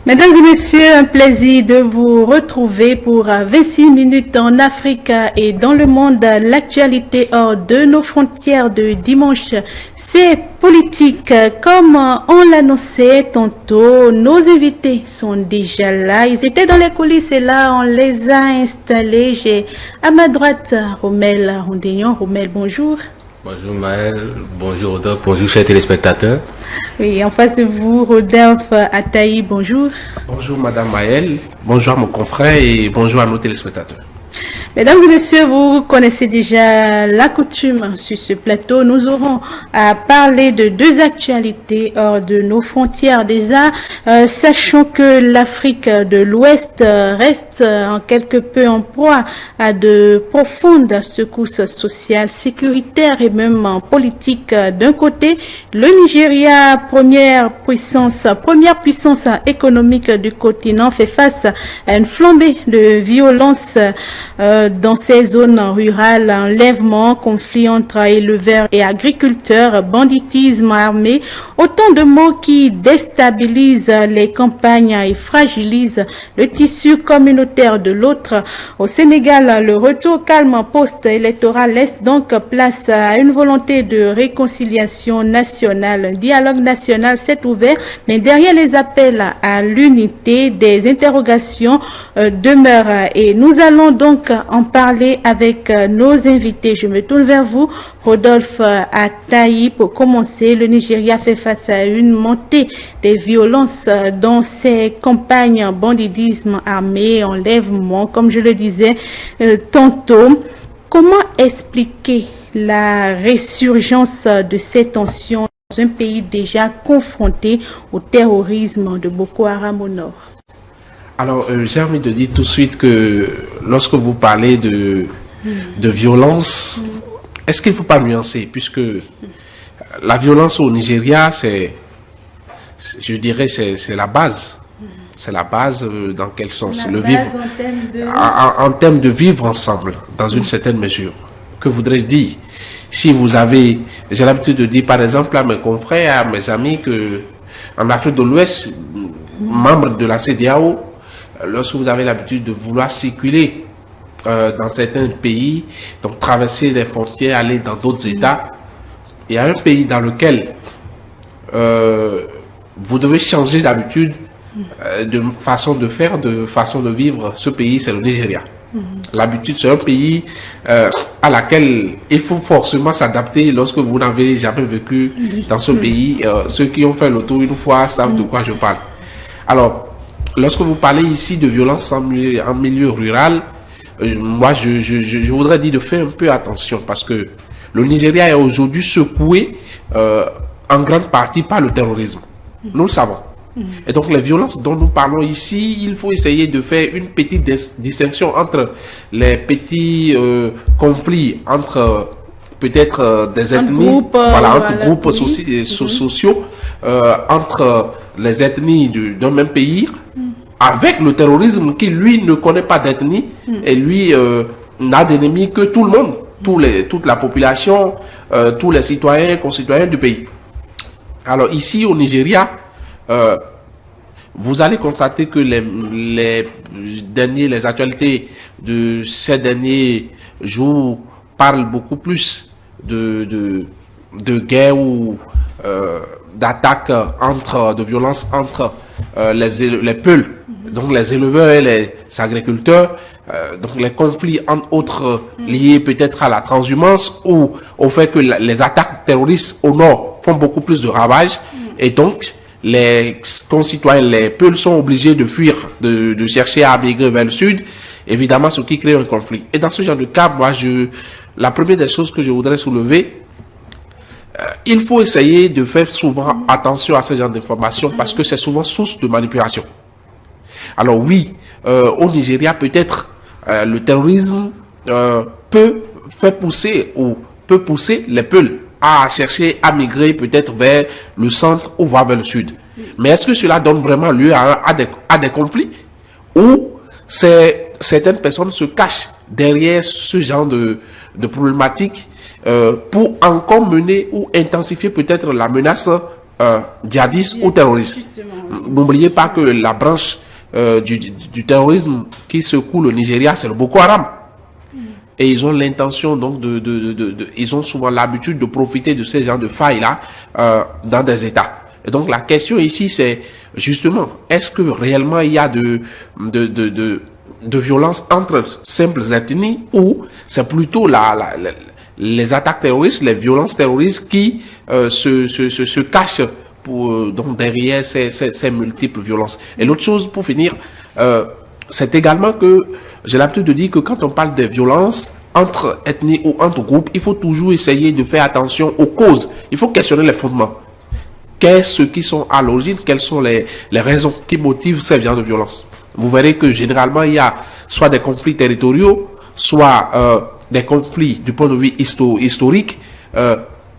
Mesdames et messieurs, un plaisir de vous retrouver pour 26 minutes en Afrique et dans le monde. L'actualité hors de nos frontières de dimanche, c'est politique. Comme on l'annonçait tantôt, nos invités sont déjà là. Ils étaient dans les coulisses et là, on les a installés. J'ai à ma droite Romel Rondénion. Romel, bonjour. Bonjour Maël, bonjour Rodolphe, bonjour chers téléspectateurs. Oui, en face de vous, Rodolphe Ataï, bonjour. Bonjour Madame Maël, bonjour à mon confrère et bonjour à nos téléspectateurs. Mesdames et messieurs, vous connaissez déjà la coutume sur ce plateau. Nous aurons à parler de deux actualités hors de nos frontières. Déjà, sachons que l'Afrique de l'Ouest reste en quelque peu en proie à de profondes secousses sociales, sécuritaires et même politiques. D'un côté, le Nigeria, première puissance économique du continent, fait face à une flambée de violence dans ces zones rurales, enlèvements, conflits entre éleveurs et agriculteurs, banditisme armé, autant de mots qui déstabilisent les campagnes et fragilisent le tissu communautaire de l'autre. Au Sénégal, le retour calme post-électoral laisse donc place à une volonté de réconciliation nationale. Un dialogue national s'est ouvert, mais derrière les appels à l'unité, des interrogations demeurent. Et nous allons donc en parler avec nos invités. Je me tourne vers vous, Rodolphe Ataï. Pour commencer, le Nigeria fait face à une montée des violences dans ses campagnes, banditisme armé, enlèvement, comme je le disais tantôt. Comment expliquer la résurgence de ces tensions dans un pays déjà confronté au terrorisme de Boko Haram au nord? Alors, j'ai envie de dire tout de suite que lorsque vous parlez de violence, est-ce qu'il ne faut pas nuancer? Puisque la violence au Nigeria, je dirais, c'est la base. C'est la base, dans quel sens? Le vivre, en termes de vivre ensemble, dans une certaine mesure. Que voudrais-je dire? Si vous avez, j'ai l'habitude de dire par exemple à mes confrères, à mes amis, que en Afrique de l'Ouest, membres de la CEDEAO, lorsque vous avez l'habitude de vouloir circuler dans certains pays, donc traverser les frontières, aller dans d'autres États, il y a un pays dans lequel vous devez changer d'habitude, de façon de faire, de façon de vivre. Ce pays, c'est le Nigeria. L'habitude, c'est un pays à laquelle il faut forcément s'adapter lorsque vous n'avez jamais vécu dans ce pays. Ceux qui ont fait le tour une fois savent de quoi je parle. Alors, lorsque vous parlez ici de violence en milieu rural, moi je voudrais dire de faire un peu attention parce que le Nigeria est aujourd'hui secoué en grande partie par le terrorisme. Nous le savons. Et donc les violences dont nous parlons ici, il faut essayer de faire une petite distinction entre les petits conflits entre peut-être des ethnies, entre groupes sociaux, entre les ethnies d'un même pays, avec le terrorisme qui lui ne connaît pas d'ethnie et lui n'a d'ennemis que tout le monde, toute la population, tous les citoyens, concitoyens du pays. Alors ici au Nigeria, vous allez constater que les actualités de ces derniers jours parlent beaucoup plus de guerre ou d'attaques de violence entre les peuls, donc les éleveurs et les agriculteurs, donc les conflits entre autres liés peut-être à la transhumance ou au fait que les attaques terroristes au nord font beaucoup plus de ravages et donc les concitoyens, les peuls sont obligés de fuir, de chercher à migrer vers le sud, évidemment ce qui crée un conflit. Et dans ce genre de cas, moi, la première des choses que je voudrais soulever, il faut essayer de faire souvent attention à ce genre d'informations parce que c'est souvent source de manipulation. Alors oui, au Nigeria, peut-être le terrorisme peut pousser les peuls à chercher à migrer peut-être vers le centre ou vers le sud. Mais est-ce que cela donne vraiment lieu à des conflits ou certaines personnes se cachent derrière ce genre de problématiques pour encore mener ou intensifier peut-être la menace djihadiste ou terroriste. N'oubliez pas que la branche du terrorisme qui secoue le Nigeria, c'est le Boko Haram. Et ils ont l'intention donc ils ont souvent l'habitude de profiter de ces genres de failles-là dans des États. Et donc la question ici, c'est justement, est-ce que réellement il y a de violence entre simples ethnies, ou c'est plutôt les attaques terroristes, les violences terroristes qui se cachent donc derrière ces multiples violences. Et l'autre chose, pour finir, c'est également que j'ai l'habitude de dire que quand on parle de violences entre ethnies ou entre groupes, il faut toujours essayer de faire attention aux causes. Il faut questionner les fondements. Qu'est-ce qui sont à l'origine? Quelles sont les raisons qui motivent ces genres de violences? Vous verrez que généralement, il y a soit des conflits territoriaux, soit des conflits du point de vue historique,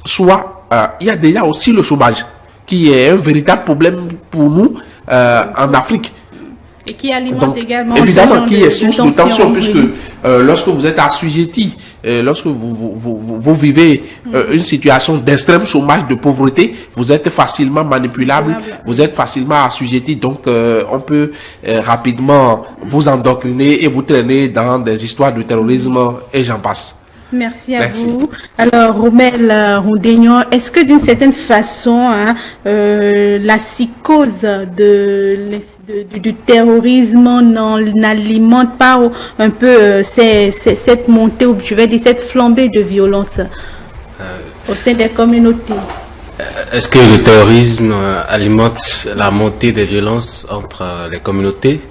soit il y a déjà aussi le chômage, qui est un véritable problème pour nous en Afrique. Et qui alimente donc, également évidemment, qui est source de tension, oui. puisque lorsque vous êtes assujetti, lorsque vous vivez une situation d'extrême chômage, de pauvreté, vous êtes facilement manipulable, vous êtes facilement assujetti, donc on peut rapidement vous endoctriner et vous traîner dans des histoires de terrorisme et j'en passe. Merci à vous. Alors, Romel Rondaignon, est-ce que d'une certaine façon, la psychose du terrorisme n'alimente pas un peu cette montée, ou je vais dire cette flambée de violence au sein des communautés? Est-ce que le terrorisme alimente la montée des violences entre les communautés?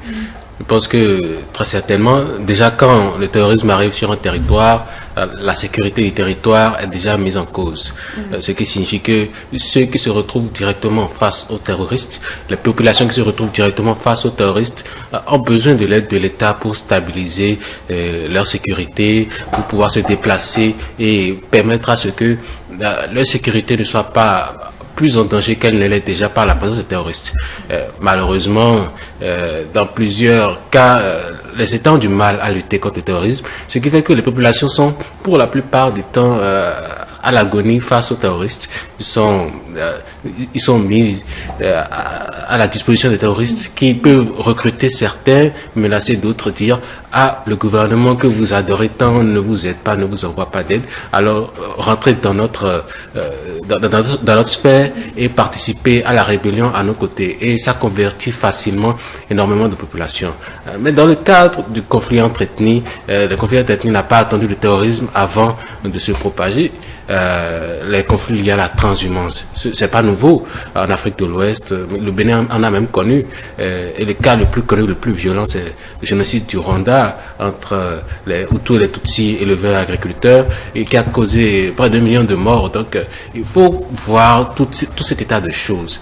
Je pense que très certainement, déjà quand le terrorisme arrive sur un territoire, la sécurité du territoire est déjà mise en cause. Ce qui signifie que ceux qui se retrouvent directement face aux terroristes, les populations qui se retrouvent directement face aux terroristes ont besoin de l'aide de l'État pour stabiliser leur sécurité, pour pouvoir se déplacer et permettre à ce que leur sécurité ne soit pas plus en danger qu'elle ne l'est déjà par la présence des terroristes. Malheureusement, dans plusieurs cas, les États ont du mal à lutter contre le terrorisme, ce qui fait que les populations sont, pour la plupart du temps, à l'agonie face aux terroristes. Ils sont mis à la disposition des terroristes qui peuvent recruter certains, menacer d'autres, dire « Ah, le gouvernement que vous adorez tant ne vous aide pas, ne vous envoie pas d'aide, alors rentrez dans notre sphère et participez à la rébellion à nos côtés. » Et ça convertit facilement énormément de populations. Mais dans le cadre du conflit entre ethnies, le conflit entre ethnies n'a pas attendu le terrorisme avant de se propager. Les conflits liés à la transhumance, c'est pas nouveau en Afrique de l'Ouest. Le Bénin en a même connu, et le cas le plus connu, le plus violent, c'est le génocide du Rwanda entre les Hutus et les Tutsis, éleveurs et agriculteurs, et qui a causé près de 2 millions de morts. Donc il faut voir tout cet état de choses.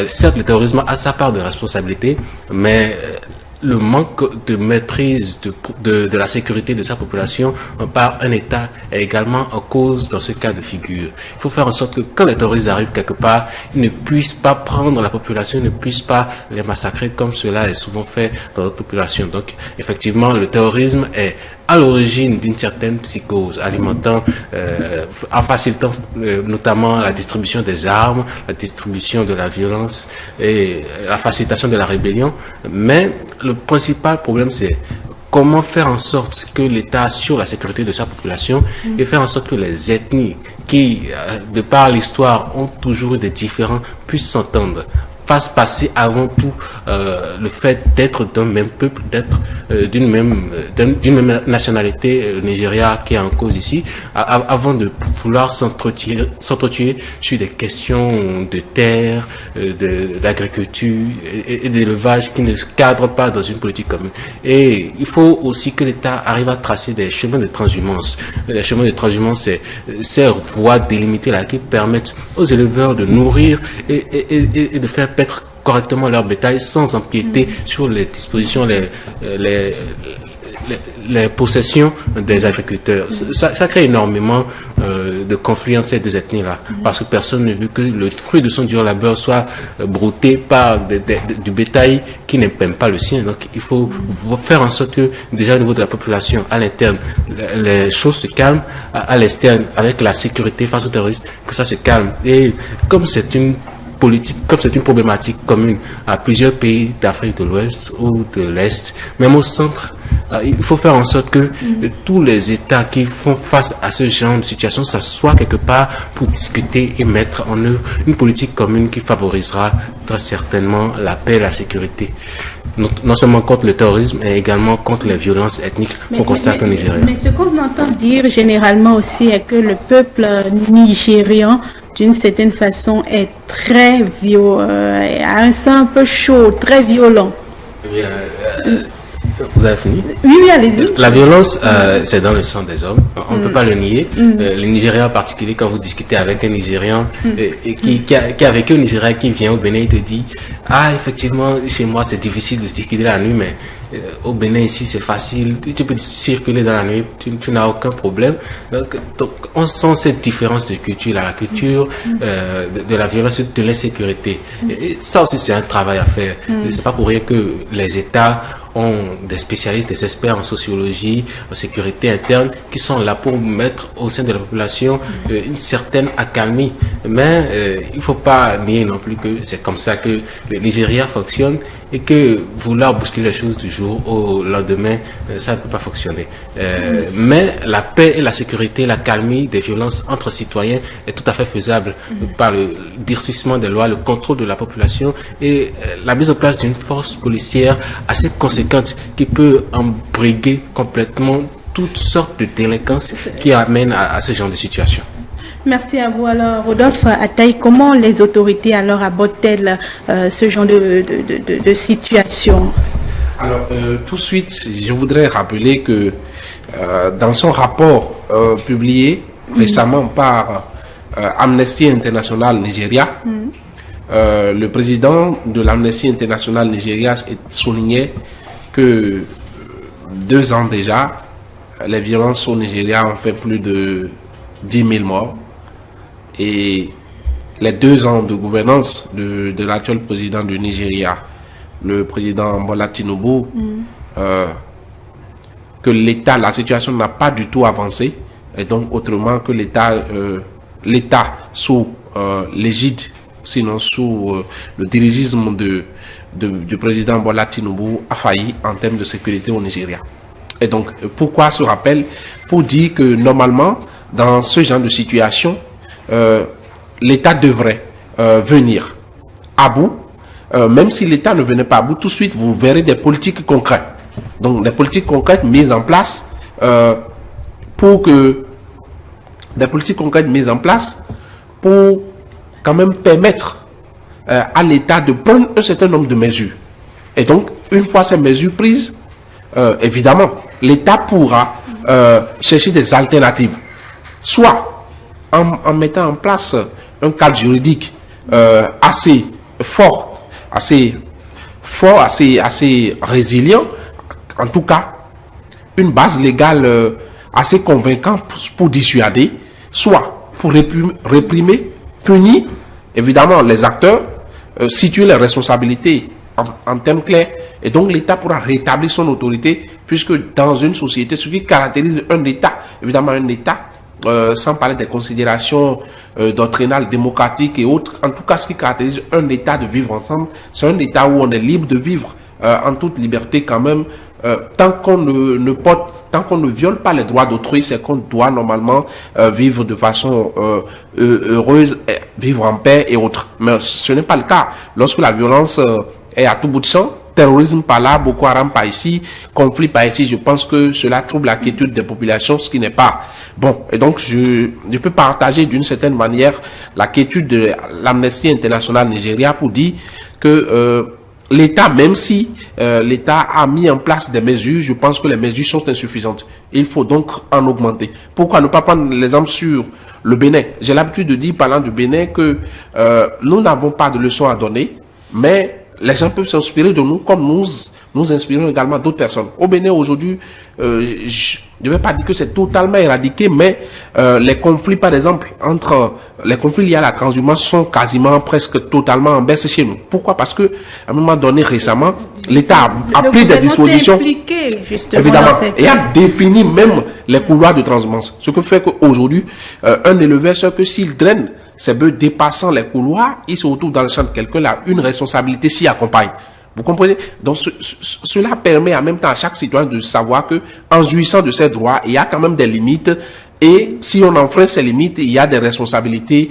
Certes, le terrorisme a sa part de responsabilité, mais le manque de maîtrise de la sécurité de sa population par un État est également en cause dans ce cas de figure. Il faut faire en sorte que quand les terroristes arrivent quelque part, ils ne puissent pas prendre la population, ils ne puissent pas les massacrer comme cela est souvent fait dans notre population. Donc effectivement, le terrorisme est à l'origine d'une certaine psychose, alimentant, en facilitant notamment la distribution des armes, la distribution de la violence et la facilitation de la rébellion. Mais le principal problème, c'est comment faire en sorte que l'État assure la sécurité de sa population et faire en sorte que les ethnies qui, de par l'histoire, ont toujours des différends, puissent s'entendre, fasse passer avant tout le fait d'être d'un même peuple, d'être d'une même nationalité, le Nigeria qui est en cause ici, avant de vouloir s'entretuer sur des questions de terre, d'agriculture et d'élevage qui ne cadrent pas dans une politique commune. Et il faut aussi que l'État arrive à tracer des chemins de transhumance. Les chemins de transhumance, c'est ces voies délimitées là qui permettent aux éleveurs de nourrir et de faire paître correctement leur bétail sans empiéter sur les dispositions, les possessions des agriculteurs. Ça crée énormément de conflits entre ces deux ethnies-là, parce que personne ne veut que le fruit de son dur labeur soit brouté par du bétail qui n'aime pas le sien. Donc il faut faire en sorte que déjà au niveau de la population, à l'interne, les choses se calment, à l'externe, avec la sécurité face aux terroristes, que ça se calme. Et comme c'est une politique, comme c'est une problématique commune à plusieurs pays d'Afrique de l'Ouest ou de l'Est, même au centre, il faut faire en sorte que tous les États qui font face à ce genre de situation s'assoient quelque part pour discuter et mettre en œuvre une politique commune qui favorisera très certainement la paix et la sécurité. Non seulement contre le terrorisme, mais également contre les violences ethniques qu'on constate au Nigeria. Mais ce qu'on entend dire généralement aussi est que le peuple nigérian, d'une certaine façon, est très violent, a un sang un peu chaud, très violent. Oui, vous avez fini? Oui, allez-y. La violence, c'est dans le sang des hommes. On ne peut pas le nier. Les Nigériens en particulier, quand vous discutez avec un Nigérian qui a vécu au Nigeria, qui vient au Bénin, il te dit « Ah, effectivement, chez moi, c'est difficile de circuler la nuit, mais au Bénin, ici, c'est facile. Tu peux circuler dans la nuit, tu n'as aucun problème. » Donc, on sent cette différence de culture, la culture de la violence, de l'insécurité. Et ça aussi, c'est un travail à faire. C'est pas pour rien que les États ont des spécialistes, des experts en sociologie, en sécurité interne, qui sont là pour mettre au sein de la population une certaine accalmie. Mais il ne faut pas nier non plus que c'est comme ça que le Nigeria fonctionne et que vouloir bousculer les choses du jour au lendemain, ça ne peut pas fonctionner. Mais la paix et la sécurité, la calmie des violences entre citoyens est tout à fait faisable par le durcissement des lois, le contrôle de la population et la mise en place d'une force policière assez conséquente qui peut embriguer complètement toutes sortes de délinquances qui amènent à ce genre de situation. Merci à vous. Alors, Rodolphe Ataï, comment les autorités alors abordent-elles ce genre de situation? Alors, tout de suite, je voudrais rappeler que dans son rapport publié récemment par Amnesty International Nigeria, le président de l'Amnesty International Nigeria soulignait que 2 ans déjà, les violences au Nigeria ont fait plus de 10 000 morts. Et les 2 ans de gouvernance de l'actuel président du Nigeria, le président Bola Tinubu, que l'État, la situation n'a pas du tout avancé, et donc autrement que l'État sous l'égide, sinon sous le dirigisme du président Bola Tinubu a failli en termes de sécurité au Nigeria. Et donc, pourquoi ce rappel? Pour dire que normalement, dans ce genre de situation, l'État devrait venir à bout. Même si l'État ne venait pas à bout, tout de suite, vous verrez des politiques concrètes. Donc, des politiques concrètes mises en place pour quand même permettre à l'État de prendre un certain nombre de mesures. Et donc, une fois ces mesures prises, évidemment, l'État pourra chercher des alternatives. Soit en mettant en place un cadre juridique assez fort, assez résilient, en tout cas, une base légale assez convaincante pour dissuader, soit pour réprimer, punir, évidemment, les acteurs, situer les responsabilités en termes clairs, et donc l'État pourra rétablir son autorité, puisque dans une société, ce qui caractérise un État, évidemment un État, sans parler des considérations doctrinales, démocratiques et autres, en tout cas ce qui caractérise un État de vivre ensemble, c'est un État où on est libre de vivre en toute liberté quand même, tant qu'on ne viole pas les droits d'autrui, c'est qu'on doit normalement vivre de façon heureuse, vivre en paix et autres. Mais ce n'est pas le cas. Lorsque la violence est à tout bout de champ, terrorisme par là, Boko Haram par ici, conflit par ici, je pense que cela trouble la quiétude des populations, ce qui n'est pas bon. Et donc, je peux partager d'une certaine manière la quiétude de l'Amnesty International Nigeria pour dire que l'État, même si l'État a mis en place des mesures, je pense que les mesures sont insuffisantes. Il faut donc en augmenter. Pourquoi ne pas prendre l'exemple sur le Bénin? J'ai l'habitude de dire, parlant du Bénin, que nous n'avons pas de leçons à donner, mais les gens peuvent s'inspirer de nous comme nous inspirons également d'autres personnes. Au Bénin aujourd'hui, je ne vais pas dire que c'est totalement éradiqué, mais les conflits, par exemple, les conflits liés à la transhumance sont quasiment presque totalement en baisse chez nous. Pourquoi? Parce que à un moment donné, récemment, l'État a pris des dispositions, évidemment, et a défini même les couloirs de transhumance. Ce que fait qu'aujourd'hui, un éleveur, c'est que s'il draine ces bœufs dépassant les couloirs, ils se retrouvent dans le champ de quelqu'un, là, une responsabilité s'y accompagne. Vous comprenez? Donc, cela permet en même temps à chaque citoyen de savoir que, en jouissant de ses droits, il y a quand même des limites. Et si on enfreint ces limites, il y a des responsabilités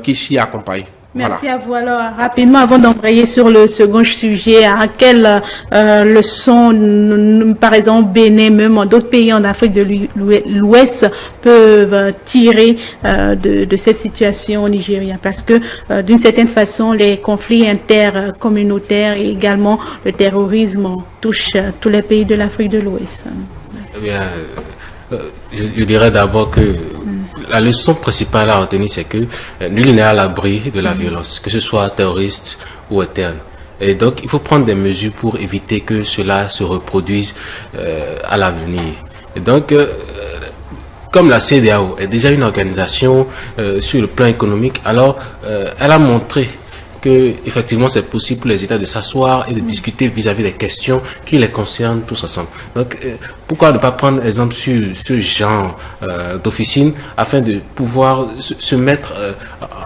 qui s'y accompagnent. Merci à vous. Alors, rapidement, avant d'embrayer sur le second sujet, à quelle leçon, par exemple, Bénin, même d'autres pays en Afrique de l'Ouest, peuvent tirer de cette situation au Nigeria? Parce que, d'une certaine façon, les conflits intercommunautaires et également le terrorisme touchent tous les pays de l'Afrique de l'Ouest. Eh bien, je dirais d'abord que la leçon principale à retenir, c'est que nul n'est à l'abri de la violence, que ce soit terroriste ou interne. Et donc, il faut prendre des mesures pour éviter que cela se reproduise à l'avenir. Et donc, comme la CEDEAO est déjà une organisation sur le plan économique, alors elle a montré que effectivement c'est possible pour les États de s'asseoir et de discuter vis-à-vis des questions qui les concernent tous ensemble. Donc pourquoi ne pas prendre exemple sur ce genre d'officine afin de pouvoir se mettre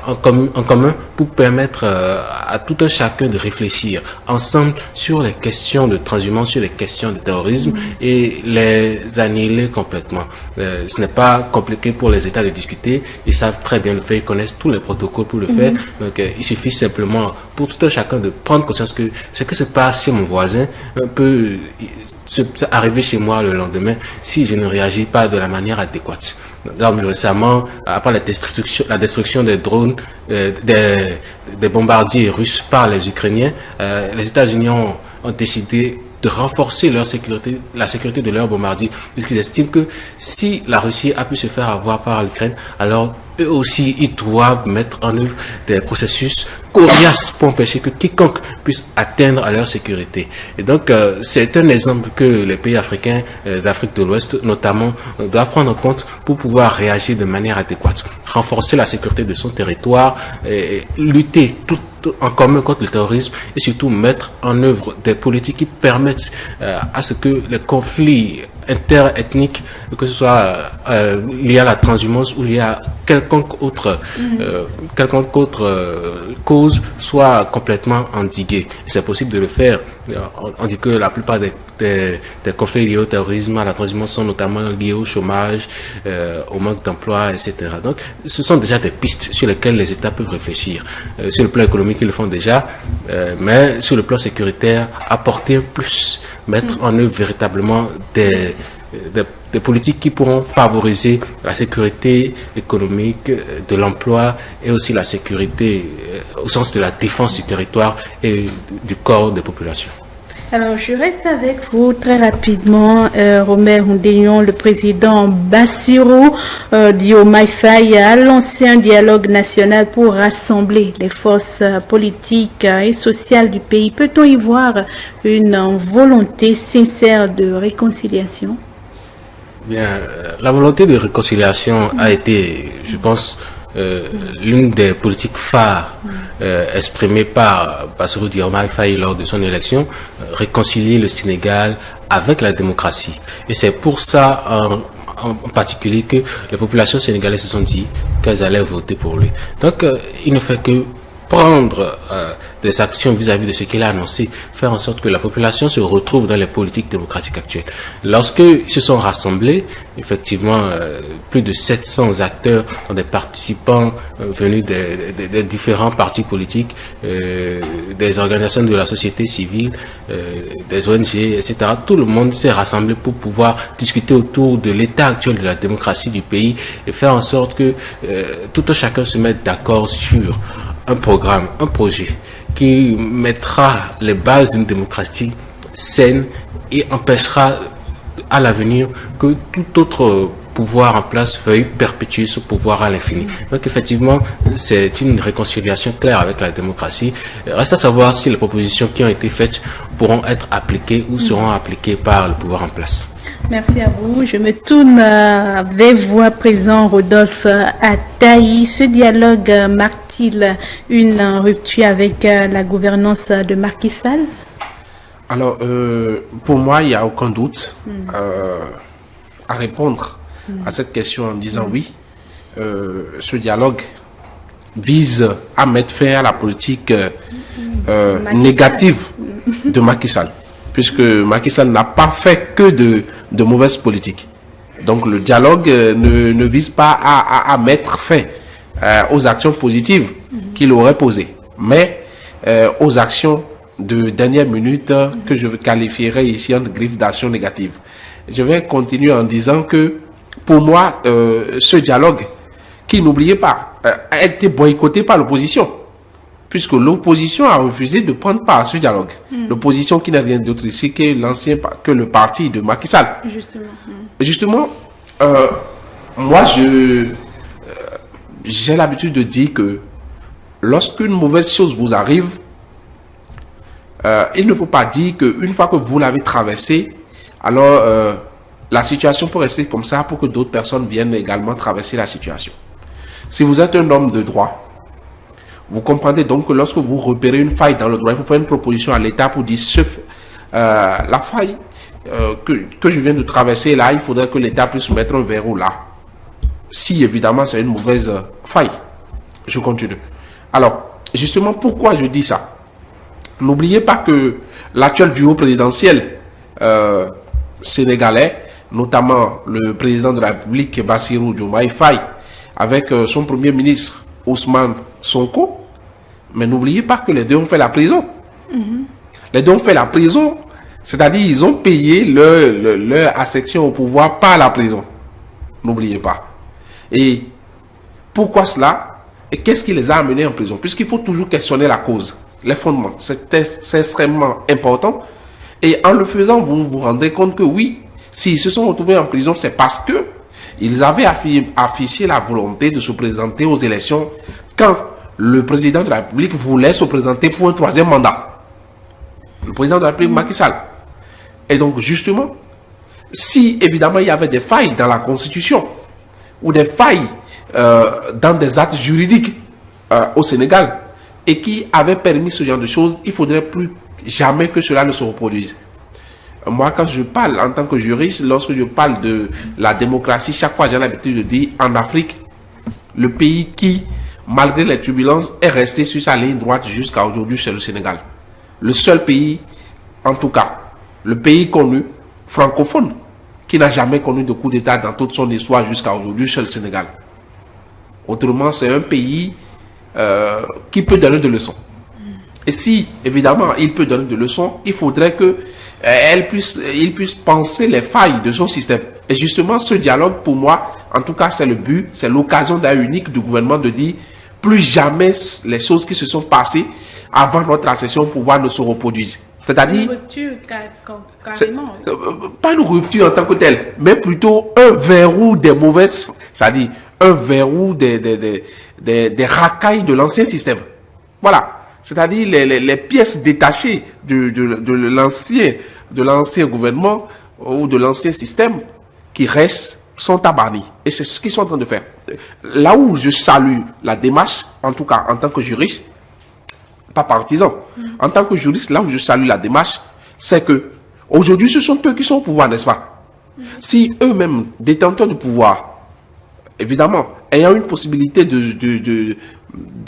en commun pour permettre à tout un chacun de réfléchir ensemble sur les questions de transhumance, sur les questions de terrorisme et les annihiler complètement. Ce n'est pas compliqué pour les États de discuter, ils savent très bien le faire, ils connaissent tous les protocoles pour le faire, donc il suffit simplement pour tout un chacun de prendre conscience que ce que se passe chez mon voisin peut arriver chez moi le lendemain si je ne réagis pas de la manière adéquate. Donc, récemment, après la destruction des drones, des bombardiers russes par les Ukrainiens, les États-Unis ont décidé de renforcer leur sécurité, la sécurité de leurs bombardiers, puisqu'ils estiment que si la Russie a pu se faire avoir par l'Ukraine, alors eux aussi, ils doivent mettre en œuvre des processus coriaces pour empêcher que quiconque puisse atteindre à leur sécurité. Et donc, c'est un exemple que les pays africains d'Afrique de l'Ouest, notamment, doivent prendre en compte pour pouvoir réagir de manière adéquate, renforcer la sécurité de son territoire, et lutter tout en commun contre le terrorisme et surtout mettre en œuvre des politiques qui permettent à ce que les conflits interethniques, que ce soit lié à la transhumance ou lié à quelconque autre cause, soit complètement endigués. C'est possible de le faire. On dit que la plupart des conflits liés au terrorisme, à la transhumance sont notamment liés au chômage, au manque d'emploi, etc. Donc, ce sont déjà des pistes sur lesquelles les États peuvent réfléchir. Sur le plan économique, ils le font déjà, mais sur le plan sécuritaire, apporter un plus, mettre en œuvre véritablement des politiques qui pourront favoriser la sécurité économique, de l'emploi et aussi la sécurité au sens de la défense du territoire et du corps des populations. Alors, je reste avec vous très rapidement, Romer Ndénion, le président Bassirou Diomaye Faye a lancé un dialogue national pour rassembler les forces politiques et sociales du pays. Peut-on y voir une volonté sincère de réconciliation? Bien, la volonté de réconciliation a été, je pense, l'une des politiques phares exprimées par Bassirou Diomaye Faye lors de son élection, réconcilier le Sénégal avec la démocratie. Et c'est pour ça, en particulier, que les populations sénégalaises se sont dit qu'elles allaient voter pour lui. Donc, il ne fait que prendre des actions vis-à-vis de ce qu'il a annoncé, faire en sorte que la population se retrouve dans les politiques démocratiques actuelles. Lorsqu'ils se sont rassemblés, effectivement, plus de 700 acteurs, des participants venus des différents partis politiques, des organisations de la société civile, des ONG, etc. Tout le monde s'est rassemblé pour pouvoir discuter autour de l'état actuel de la démocratie du pays et faire en sorte que tout un chacun se mette d'accord sur un programme, un projet qui mettra les bases d'une démocratie saine et empêchera à l'avenir que tout autre pouvoir en place veuille perpétuer ce pouvoir à l'infini. Donc effectivement, c'est une réconciliation claire avec la démocratie. Reste à savoir si les propositions qui ont été faites pourront être appliquées ou seront appliquées par le pouvoir en place. Merci à vous. Je me tourne vers vous à présent, Rodolphe Ataï. Ce dialogue marque-t-il une rupture avec la gouvernance de Macky Sall? Alors, pour moi, il n'y a aucun doute à répondre à cette question en disant oui, ce dialogue vise à mettre fin à la politique négative de Macky Sall, puisque Macky Sall n'a pas fait que de mauvaises politiques. Donc le dialogue ne vise pas à mettre fin aux actions positives qu'il aurait posées, mais aux actions de dernière minute que je qualifierais ici en griffe d'action négative. Je vais continuer en disant que pour moi, ce dialogue, qui, n'oubliez pas, a été boycotté par l'opposition, puisque l'opposition a refusé de prendre part à ce dialogue. L'opposition qui n'est rien d'autre ici que le parti de Macky Sall. Justement, moi, j'ai l'habitude de dire que lorsqu'une mauvaise chose vous arrive, il ne faut pas dire qu'une fois que vous l'avez traversée, alors la situation peut rester comme ça pour que d'autres personnes viennent également traverser la situation. Si vous êtes un homme de droit, vous comprenez donc que lorsque vous repérez une faille dans le droit, il faut faire une proposition à l'État pour dire la faille que je viens de traverser là, il faudrait que l'État puisse mettre un verrou là. Si évidemment c'est une mauvaise faille. Je continue. Alors, justement, pourquoi je dis ça? N'oubliez pas que l'actuel duo présidentiel sénégalais, notamment le président de la République, Bassirou Diomaye Faye, avec son premier ministre, Ousmane Sonko, mais n'oubliez pas que les deux ont fait la prison. Les deux ont fait la prison, c'est-à-dire ils ont payé leur accession au pouvoir par la prison. N'oubliez pas. Et pourquoi cela? Et qu'est-ce qui les a amenés en prison? Puisqu'il faut toujours questionner la cause, les fondements. C'est extrêmement important. Et en le faisant, vous vous rendez compte que oui, s'ils se sont retrouvés en prison, c'est parce que ils avaient affiché la volonté de se présenter aux élections quand le président de la République voulait se présenter pour un troisième mandat. Le président de la République, Macky Sall. Et donc, justement, si évidemment il y avait des failles dans la Constitution ou des failles dans des actes juridiques au Sénégal et qui avaient permis ce genre de choses, il ne faudrait plus jamais que cela ne se reproduise. Moi, quand je parle en tant que juriste, lorsque je parle de la démocratie, chaque fois j'ai l'habitude de dire en Afrique, le pays qui, malgré les turbulences, est resté sur sa ligne droite jusqu'à aujourd'hui, c'est le Sénégal. Le seul pays, en tout cas, le pays connu, francophone, qui n'a jamais connu de coup d'État dans toute son histoire jusqu'à aujourd'hui, c'est le Sénégal. Autrement, c'est un pays qui peut donner des leçons. Et si, évidemment, il peut donner des leçons, il faudrait qu'il puisse penser les failles de son système. Et justement, ce dialogue, pour moi, en tout cas, c'est le but, c'est l'occasion d'un unique du gouvernement de dire plus jamais les choses qui se sont passées avant notre accession au pouvoir ne se reproduisent. C'est-à-dire... Une rupture, carrément. Pas une rupture en tant que telle, mais plutôt un verrou des mauvaises... C'est-à-dire un verrou des racailles de l'ancien système. Voilà. C'est-à-dire les pièces détachées de l'ancien gouvernement ou de l'ancien système qui restent sont abanis. Et c'est ce qu'ils sont en train de faire. Là où je salue la démarche, en tout cas en tant que juriste, pas partisan, en tant que juriste, là où je salue la démarche, c'est que aujourd'hui ce sont eux qui sont au pouvoir, n'est-ce pas? Si eux-mêmes, détenteurs du pouvoir, évidemment, ayant une possibilité de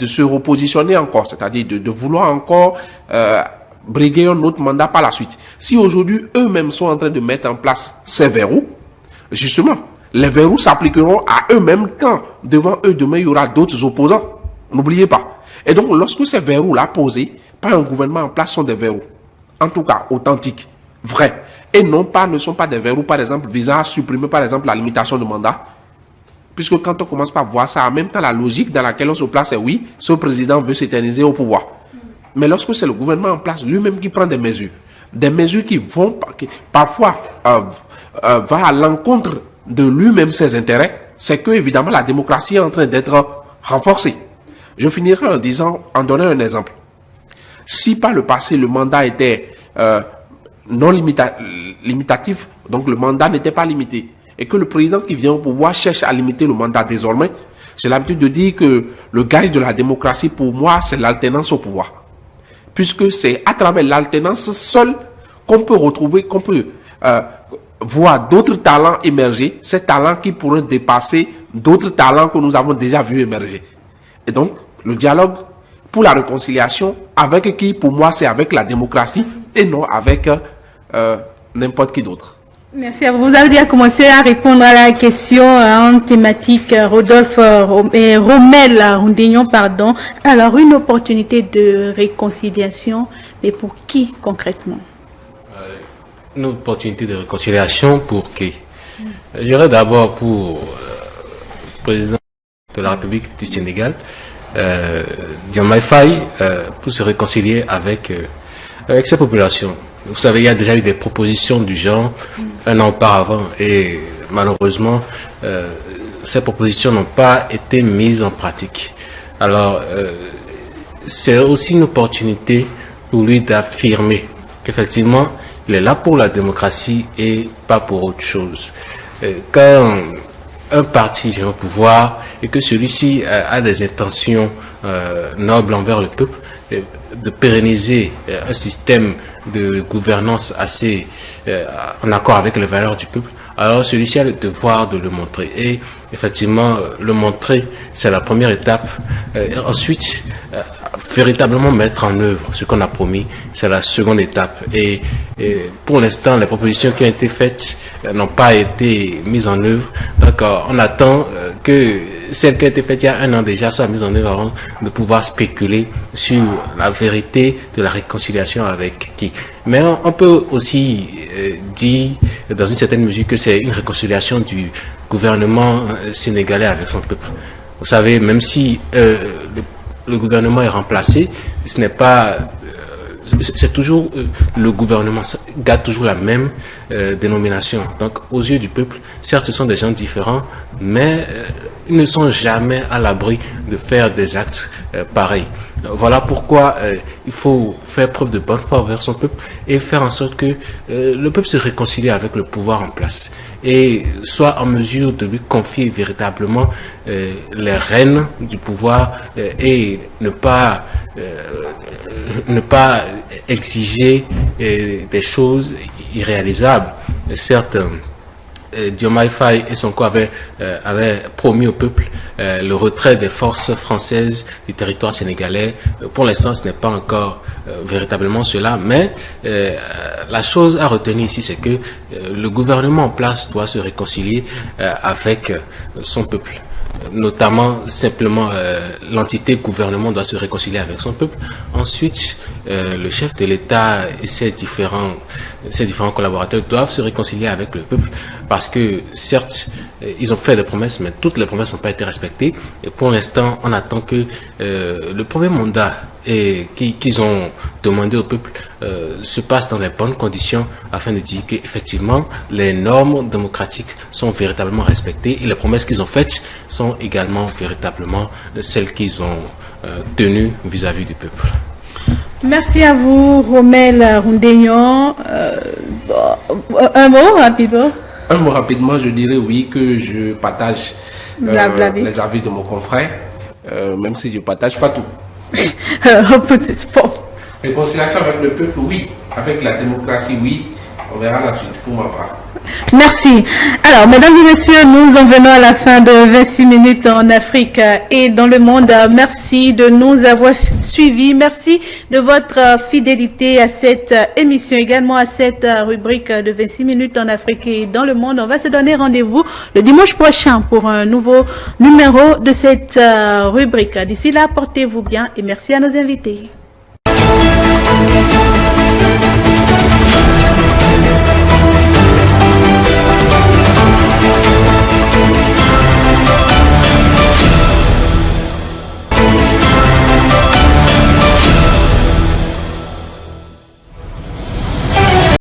se repositionner encore, c'est-à-dire de vouloir encore briguer un autre mandat par la suite. Si aujourd'hui, eux-mêmes sont en train de mettre en place ces verrous, justement, les verrous s'appliqueront à eux-mêmes quand, devant eux, demain, il y aura d'autres opposants. N'oubliez pas. Et donc, lorsque ces verrous-là posés par un gouvernement en place sont des verrous, en tout cas authentiques, vrais, et ne sont pas des verrous, par exemple, visant à supprimer, par exemple, la limitation de mandat, puisque quand on commence par voir ça, en même temps, la logique dans laquelle on se place est oui, ce président veut s'éterniser au pouvoir. Mais lorsque c'est le gouvernement en place lui-même qui prend des mesures qui vont, qui parfois va à l'encontre de lui-même ses intérêts, c'est que évidemment la démocratie est en train d'être renforcée. Je finirai en donnant un exemple. Si par le passé le mandat était non limitatif, donc le mandat n'était pas limité, et que le président qui vient au pouvoir cherche à limiter le mandat désormais, j'ai l'habitude de dire que le gage de la démocratie, pour moi, c'est l'alternance au pouvoir. Puisque c'est à travers l'alternance seule qu'on peut retrouver, qu'on peut voir d'autres talents émerger, ces talents qui pourraient dépasser d'autres talents que nous avons déjà vus émerger. Et donc, le dialogue, pour la réconciliation, avec qui, pour moi, c'est avec la démocratie et non avec n'importe qui d'autre. Merci à vous. Vous avez déjà commencé à répondre à la question en thématique Romel Rondegnon, pardon. Alors, une opportunité de réconciliation, mais pour qui concrètement? Une opportunité de réconciliation pour qui? Je dirais d'abord pour le président de la République du Sénégal, Diomaye Faye, pour se réconcilier avec sa population. Vous savez, il y a déjà eu des propositions du genre un an auparavant et malheureusement, ces propositions n'ont pas été mises en pratique. Alors, c'est aussi une opportunité pour lui d'affirmer qu'effectivement, il est là pour la démocratie et pas pour autre chose. Quand un parti vient au pouvoir et que celui-ci a des intentions nobles envers le peuple, de pérenniser un système de gouvernance assez en accord avec les valeurs du peuple, alors celui-ci a le devoir de le montrer. Et effectivement, le montrer, c'est la première étape. Ensuite, véritablement mettre en œuvre ce qu'on a promis, c'est la seconde étape. Et pour l'instant, les propositions qui ont été faites n'ont pas été mises en œuvre. Donc, on attend que celle qui a été faite il y a un an déjà soit mise en œuvre avant de pouvoir spéculer sur la vérité de la réconciliation avec qui. Mais on peut aussi dire, dans une certaine mesure, que c'est une réconciliation du gouvernement sénégalais avec son peuple. Vous savez, même si le gouvernement est remplacé, ce n'est pas... c'est toujours le gouvernement, ça garde toujours la même dénomination. Donc, aux yeux du peuple, certes, ce sont des gens différents, mais ils ne sont jamais à l'abri de faire des actes pareils. Voilà pourquoi il faut faire preuve de bonne foi envers son peuple et faire en sorte que le peuple se réconcilie avec le pouvoir en place et soit en mesure de lui confier véritablement les rênes du pouvoir et ne pas exiger des choses irréalisables. Certes, Diomaye Faye et son corps avaient promis au peuple le retrait des forces françaises du territoire sénégalais. Pour l'instant, ce n'est pas encore véritablement cela, mais la chose à retenir ici, c'est que le gouvernement en place doit se réconcilier avec son peuple. Notamment, simplement, l'entité gouvernement doit se réconcilier avec son peuple. Ensuite, le chef de l'État et ses différents collaborateurs doivent se réconcilier avec le peuple parce que, certes, ils ont fait des promesses, mais toutes les promesses n'ont pas été respectées. Et pour l'instant, on attend que le premier mandat qu'ils ont demandé au peuple se passe dans les bonnes conditions afin de dire qu'effectivement les normes démocratiques sont véritablement respectées et les promesses qu'ils ont faites sont également véritablement celles qu'ils ont tenues vis-à-vis du peuple. Merci à vous, Romel Rondegnon. Un mot rapidement. Un mot rapidement, je dirais oui que je partage les avis de mon confrère, même si je ne partage pas tout. Réconciliation avec le peuple, oui. Avec la démocratie, oui. On verra la suite pour ma part. Merci. Alors, mesdames et messieurs, nous en venons à la fin de 26 minutes en Afrique et dans le monde. Merci de nous avoir suivis. Merci de votre fidélité à cette émission, également à cette rubrique de 26 minutes en Afrique et dans le monde. On va se donner rendez-vous le dimanche prochain pour un nouveau numéro de cette rubrique. D'ici là, portez-vous bien et merci à nos invités.